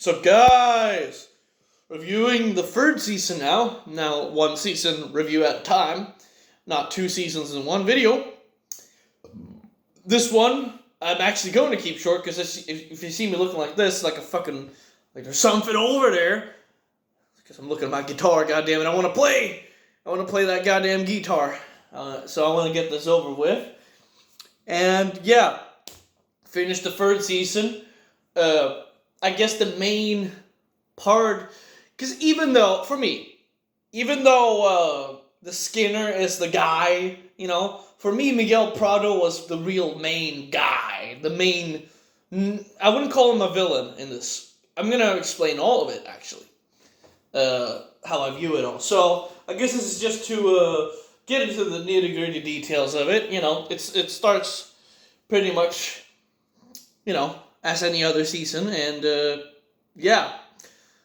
So guys, reviewing the third season now. Now one season review at a time, not two seasons in one video. This one I'm actually going to keep short because if you see me looking like this, like a fucking, like there's something over there. Because I'm looking at my guitar, goddammit, I want to play that goddamn guitar. So I want to get this over with. And yeah, finished the third season. I guess the main part, because even though the Skinner is the guy, for me, Miguel Prado was the real main guy. I wouldn't call him a villain in this. I'm going to explain all of it, actually. How I view it all. So, I guess this is just to get into the nitty-gritty details of it. It starts pretty much, as any other season, and yeah.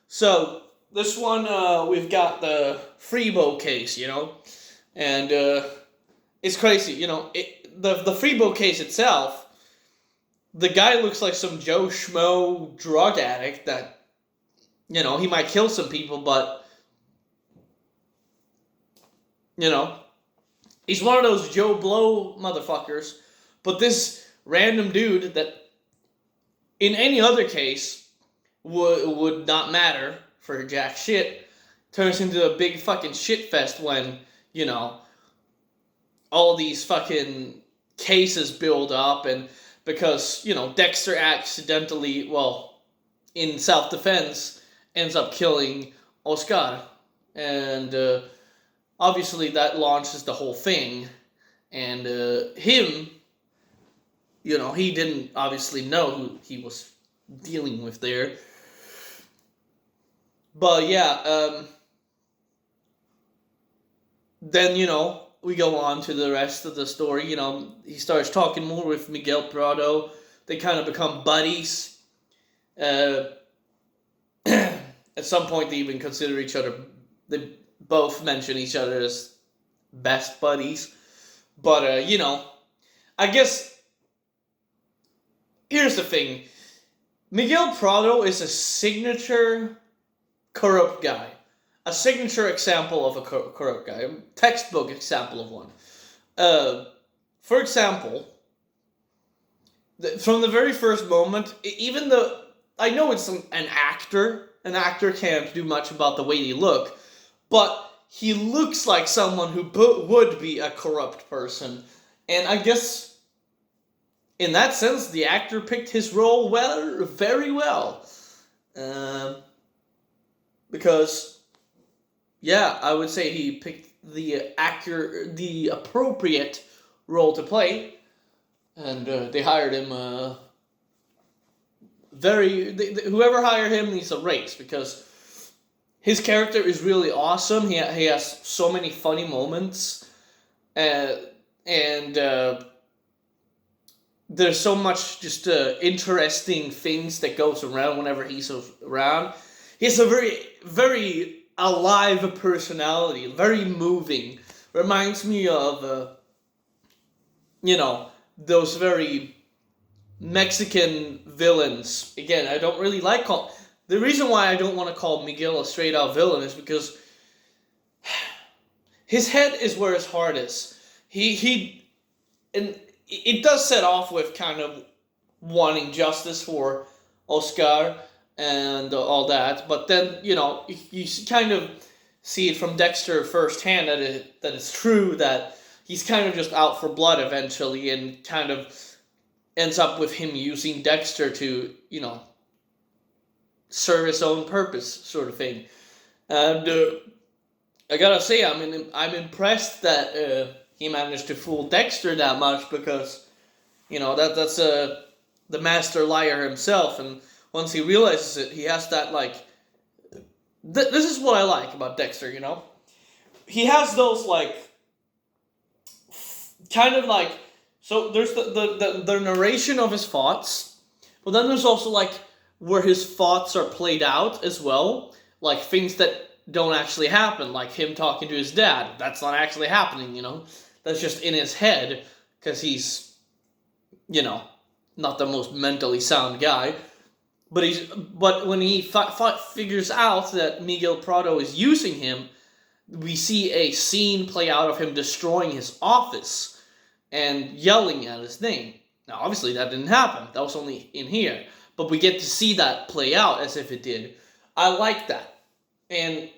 So, this one, we've got the Freebo case, and it's crazy, the Freebo case itself, the guy looks like some Joe Schmo drug addict that, he might kill some people, but, he's one of those Joe Blow motherfuckers, but this random dude that, in any other case, would not matter for jack shit, turns into a big fucking shit fest when, all these fucking cases build up, and because, Dexter accidentally, in self-defense, ends up killing Oscar, and obviously that launches the whole thing, and him, he didn't obviously know who he was dealing with there, but yeah, then, we go on to the rest of the story. He starts talking more with Miguel Prado, they kind of become buddies, at some point, they even consider each other, they both mention each other as best buddies. But, I guess, here's the thing. Miguel Prado is a signature corrupt guy. A signature example of a corrupt guy. A textbook example of one. For example, from the very first moment, even though I know it's an actor can't do much about the way he look, but he looks like someone who would be a corrupt person. And I guess, in that sense, the actor picked his role very well. Because, yeah, I would say he picked the appropriate role to play. And they hired him, whoever hired him needs a raise, because his character is really awesome. He has so many funny moments, and there's so much just interesting things that goes around whenever he's around. He has a very, very alive personality, very moving. Reminds me of, those very Mexican villains. Again, I don't really like the reason why I don't want to call Miguel a straight out villain is because his head is where his heart is. And it does set off with kind of wanting justice for Oscar and all that, but then, you kind of see it from Dexter firsthand that it's true that he's kind of just out for blood eventually, and kind of ends up with him using Dexter to, serve his own purpose, sort of thing. And I gotta say, I'm impressed that he managed to fool Dexter that much, because, that's the master liar himself, and once he realizes it, he has that, this is what I like about Dexter, He has those, kind of so there's the narration of his thoughts, but then there's also, where his thoughts are played out as well, things that don't actually happen, like him talking to his dad. That's not actually happening, That's just in his head, because he's, not the most mentally sound guy. But when he figures out that Miguel Prado is using him, we see a scene play out of him destroying his office and yelling at his name. Now, obviously, that didn't happen. That was only in here. But we get to see that play out as if it did. I like that. And,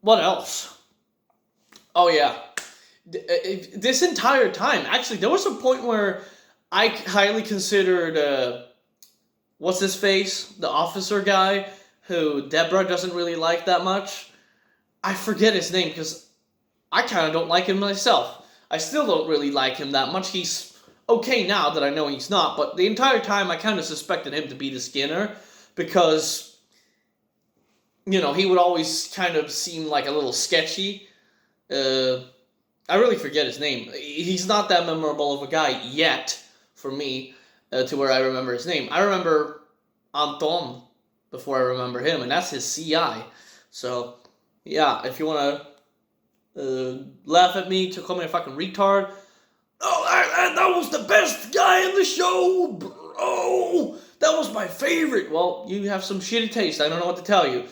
what else? Oh, yeah. This entire time, actually, there was a point where I highly considered, what's his face? The officer guy who Deborah doesn't really like that much. I forget his name because I kind of don't like him myself. I still don't really like him that much. He's okay now that I know he's not, but the entire time I kind of suspected him to be the Skinner because, he would always kind of seem like a little sketchy. I really forget his name. He's not that memorable of a guy yet for me to where I remember his name. I remember Anton before I remember him, and that's his CI. So, yeah, if you want to laugh at me to call me a fucking retard, that was the best guy in the show, bro. That was my favorite. Well, you have some shitty taste. I don't know what to tell you.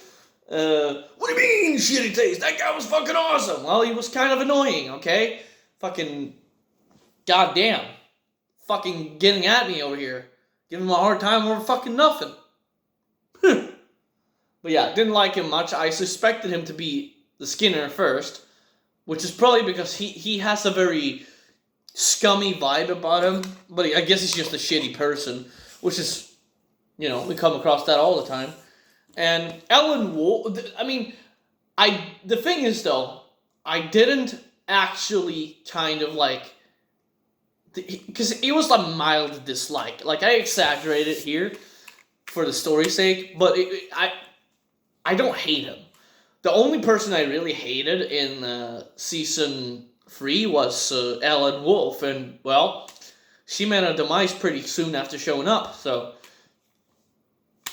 What do you mean, shitty taste? That guy was fucking awesome. Well, he was kind of annoying, okay? Fucking goddamn. Fucking getting at me over here. Giving him a hard time over fucking nothing. But yeah, didn't like him much. I suspected him to be the Skinner first, which is probably because he has a very scummy vibe about him. But I guess he's just a shitty person, which is, we come across that all the time. And Ellen Wolf, the thing is though, I didn't actually kind of like, because it was a mild dislike. Like, I exaggerated here for the story's sake, but I don't hate him. The only person I really hated in season 3 was Ellen Wolf, and, well, she met her demise pretty soon after showing up, so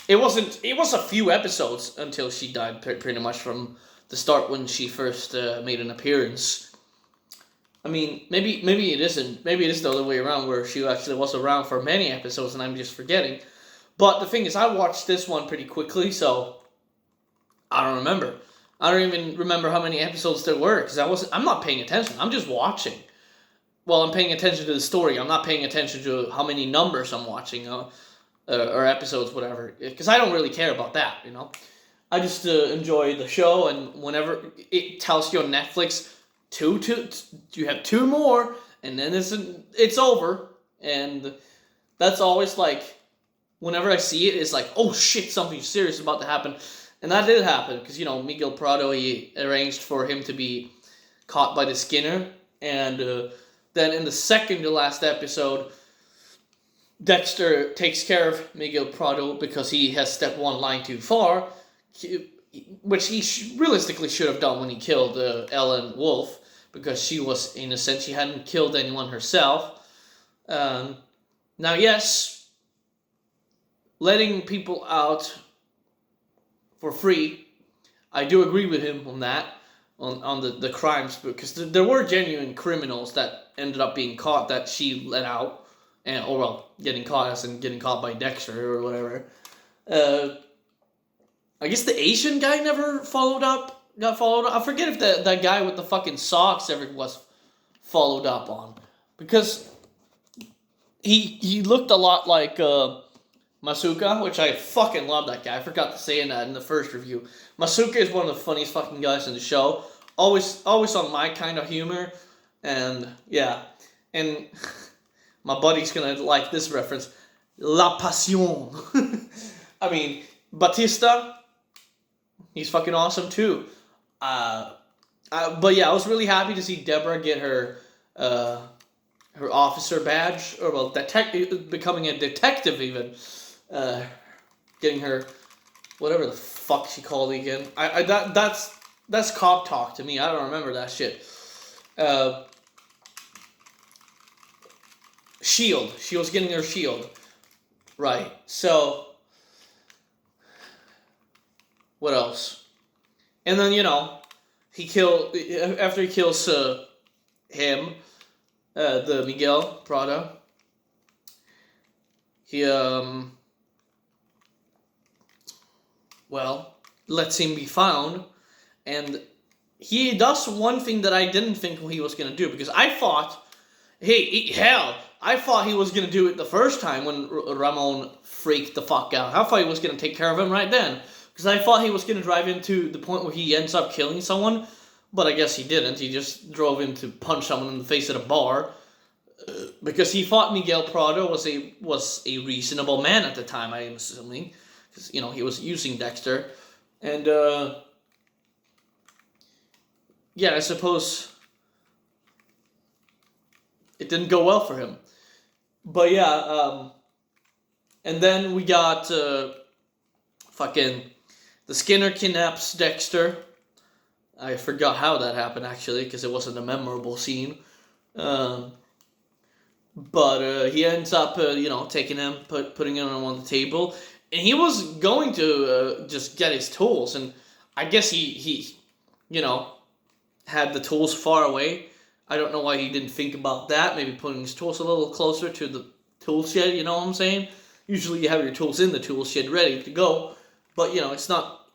it was a few episodes until she died pretty much from the start when she first made an appearance. I mean, maybe it isn't. Maybe it is the other way around where she actually was around for many episodes and I'm just forgetting. But the thing is, I watched this one pretty quickly, so I don't remember. I don't even remember how many episodes there were because I'm not paying attention. I'm just watching. Well, I'm paying attention to the story. I'm not paying attention to how many numbers I'm watching or episodes, whatever. Because I don't really care about that, I just enjoy the show, and whenever it tells you on Netflix, you have 2 more, and then it's over, and that's always like, whenever I see it, it's like, oh shit, something serious is about to happen, and that did happen, because, Miguel Prado, he arranged for him to be caught by the Skinner, and then in the second to last episode, Dexter takes care of Miguel Prado because he has stepped one line too far, which he realistically should have done when he killed Ellen Wolf, because she was innocent. She hadn't killed anyone herself. Now, yes, letting people out for free, I do agree with him on that, on the crimes, because there were genuine criminals that ended up being caught that she let out, getting caught as in getting caught by Dexter or whatever. I guess the Asian guy never got followed up. I forget if that guy with the fucking socks ever was followed up on. Because he looked a lot like Masuka, which I fucking love that guy. I forgot to say that in the first review. Masuka is one of the funniest fucking guys in the show. Always on my kind of humor. And, yeah. And my buddy's gonna like this reference. La Passion. I mean, Batista, he's fucking awesome too. But yeah, I was really happy to see Deborah get her officer badge, or becoming a detective even. Getting her whatever the fuck she called it again. That's cop talk to me. I don't remember that shit. Shield. She was getting her shield. Right. So, what else? And then, after he kills him, the Miguel Prado, he well, lets him be found, and he does one thing that I didn't think he was going to do, because I thought, I thought he was going to do it the first time when Ramon freaked the fuck out. I thought he was going to take care of him right then, because I thought he was going to drive into the point where he ends up killing someone, but I guess he didn't. He just drove in to punch someone in the face at a bar, because he thought Miguel Prado was a reasonable man at the time, I am assuming, because, you know, he was using Dexter, and, yeah, I suppose it didn't go well for him. But yeah, and then we got, fucking, the Skinner kidnaps Dexter. I forgot how that happened, actually, because it wasn't a memorable scene. But he ends up, taking him, putting him on the table. And he was going to just get his tools. And I guess he had the tools far away. I don't know why he didn't think about that. Maybe putting his tools a little closer to the tool shed, you know what I'm saying? Usually you have your tools in the tool shed ready to go. But, it's not,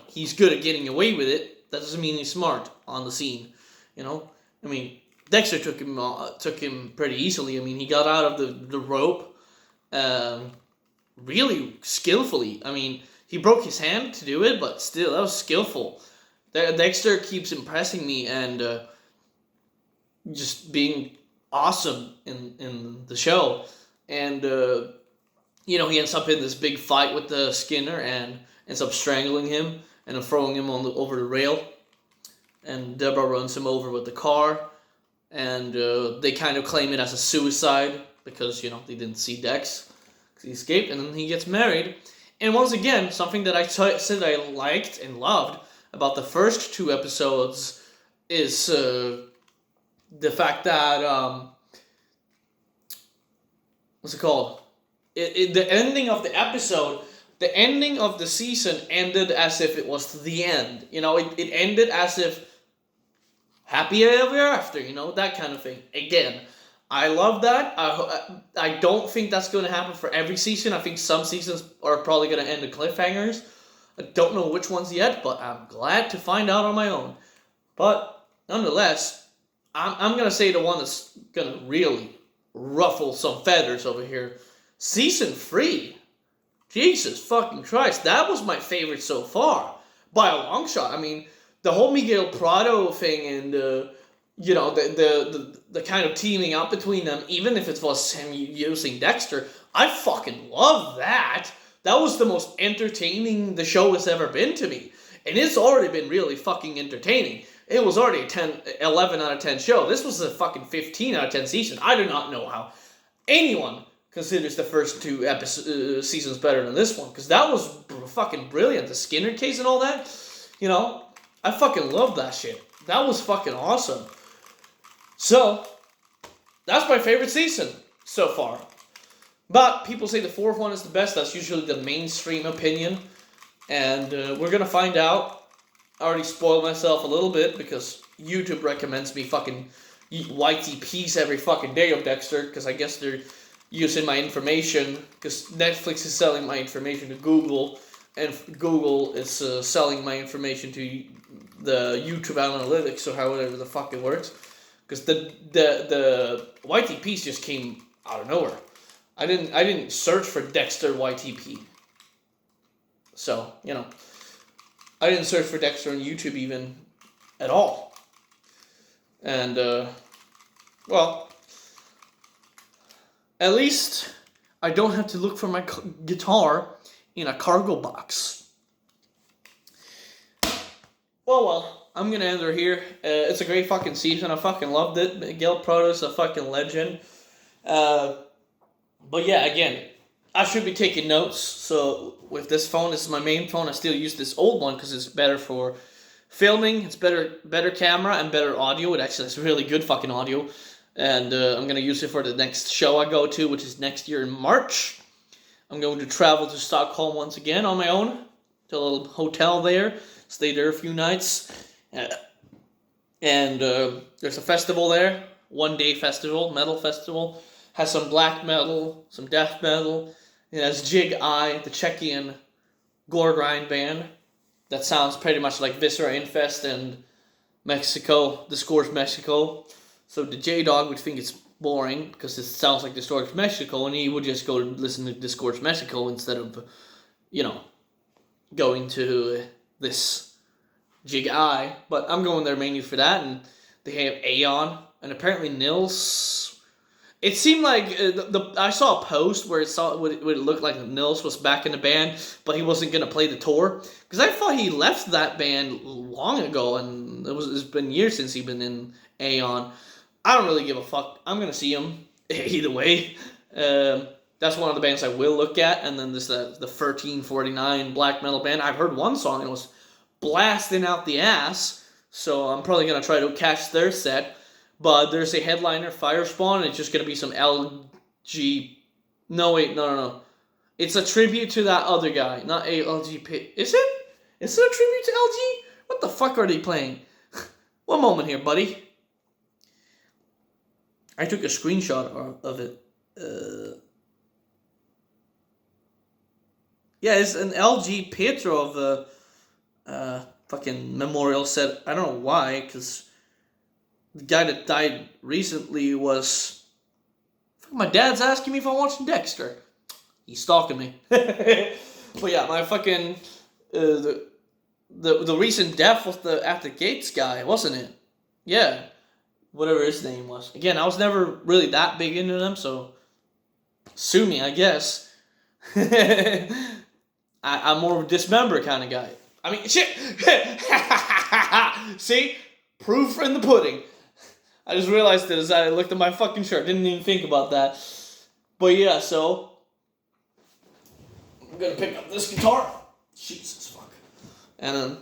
he's good at getting away with it. That doesn't mean he's smart on the scene, I mean, Dexter took him pretty easily. I mean, he got out of the rope really skillfully. I mean, he broke his hand to do it, but still, that was skillful. Dexter keeps impressing me and just being awesome in the show. And, he ends up in this big fight with the Skinner and ends up strangling him and then throwing him over the rail. And Deborah runs him over with the car. And they kind of claim it as a suicide because, they didn't see Dex. Because he escaped, and then he gets married. And once again, something that I said I liked and loved about the first 2 episodes is the fact that, what's it called? The ending of the episode, the ending of the season ended as if it was the end. It ended as if happy ever after, that kind of thing. Again, I love that. I don't think that's going to happen for every season. I think some seasons are probably going to end in cliffhangers. I don't know which ones yet, but I'm glad to find out on my own. But nonetheless, I'm going to say the one that's going to really ruffle some feathers over here. Season 3. Jesus fucking Christ. That was my favorite so far. By a long shot. I mean, the whole Miguel Prado thing and, the kind of teaming up between them, even if it was him using Dexter, I fucking love that. That was the most entertaining the show has ever been to me. And it's already been really fucking entertaining. It was already a 11 out of 10 show. This was a fucking 15 out of 10 season. I do not know how anyone considers the first 2 seasons better than this one. Because that was fucking brilliant. The Skinner case and all that. I fucking love that shit. That was fucking awesome. So, that's my favorite season so far. But people say the 4th one is the best. That's usually the mainstream opinion. And we're going to find out. I already spoiled myself a little bit because YouTube recommends me fucking YTPs every fucking day of Dexter. Because I guess they're using my information. Because Netflix is selling my information to Google. And Google is selling my information to the YouTube analytics or however the fuck it works. Because the YTPs just came out of nowhere. I didn't search for Dexter YTP. So, I didn't search for Dexter on YouTube even at all. And, well, at least I don't have to look for my guitar in a cargo box. Well, I'm gonna end her here. It's a great fucking season. I fucking loved it. Miguel Prado's a fucking legend. But yeah, again, I should be taking notes. So with this phone, this is my main phone. I still use this old one because it's better for filming. It's better camera and better audio. It actually has really good fucking audio. And I'm gonna use it for the next show I go to, which is next year in March. I'm going to travel to Stockholm once again on my own, to a little hotel there, stay there a few nights, and there's a festival there, 1-day festival, metal festival, has some black metal, some death metal, it has Jig Eye, the Czechian gore grind band that sounds pretty much like Viscera Infest and Mexico, Discourse Mexico. So the J Dog would think it's boring because it sounds like Discourse Mexico, and he would just go listen to Discourse Mexico instead of, going to this Jig Eye. But I'm going there mainly for that, and they have Aeon, and apparently Nils. It seemed like I saw a post where it looked like Nils was back in the band, but he wasn't gonna play the tour because I thought he left that band long ago, and it's been years since he's been in Aeon. I don't really give a fuck. I'm gonna see him either way. That's one of the bands I will look at, and then there's the 1349 black metal band. I've heard one song and it was blasting out the ass, so I'm probably gonna try to catch their set. But there's a headliner, Firespawn, and it's just going to be some LG... No. It's a tribute to that other guy, not a LG Pit. Is it? Is it a tribute to LG? What the fuck are they playing? One moment here, buddy. I took a screenshot of it. Yeah, it's an LG Pietro of the fucking memorial set. I don't know why, because... The guy that died recently was... My dad's asking me if I'm watching Dexter. He's stalking me. But yeah, my fucking... the recent death was the At the Gates guy, wasn't it? Yeah. Whatever his name was. Again, I was never really that big into them, so... Sue me, I guess. I'm more of a Dismember kind of guy. I mean, shit! See? Proof in the pudding. I just realized it as I looked at my fucking shirt. Didn't even think about that. But yeah, so... I'm gonna pick up this guitar. Jesus fuck. And then...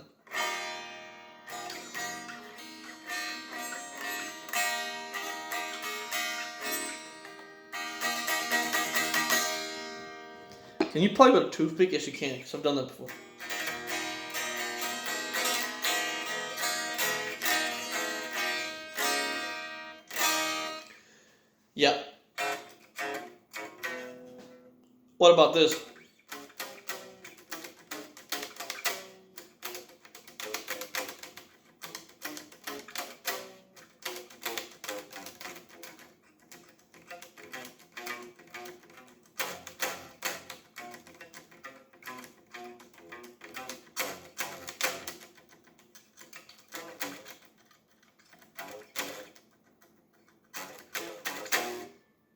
Can you play with a toothpick? Yes, you can, because I've done that before. Yeah. What about this?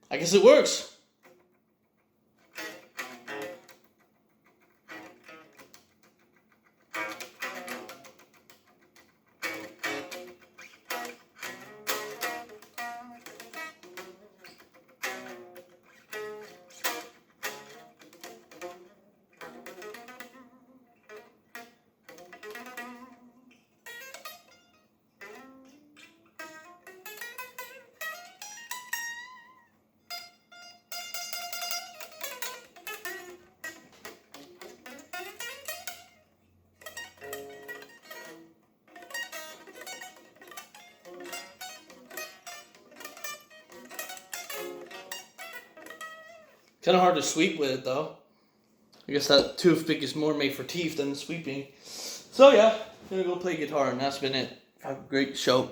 I guess it works. Kind of hard to sweep with it though. I guess that toothpick is more made for teeth than sweeping. So yeah, I'm gonna go play guitar, and that's been it. Have a great show.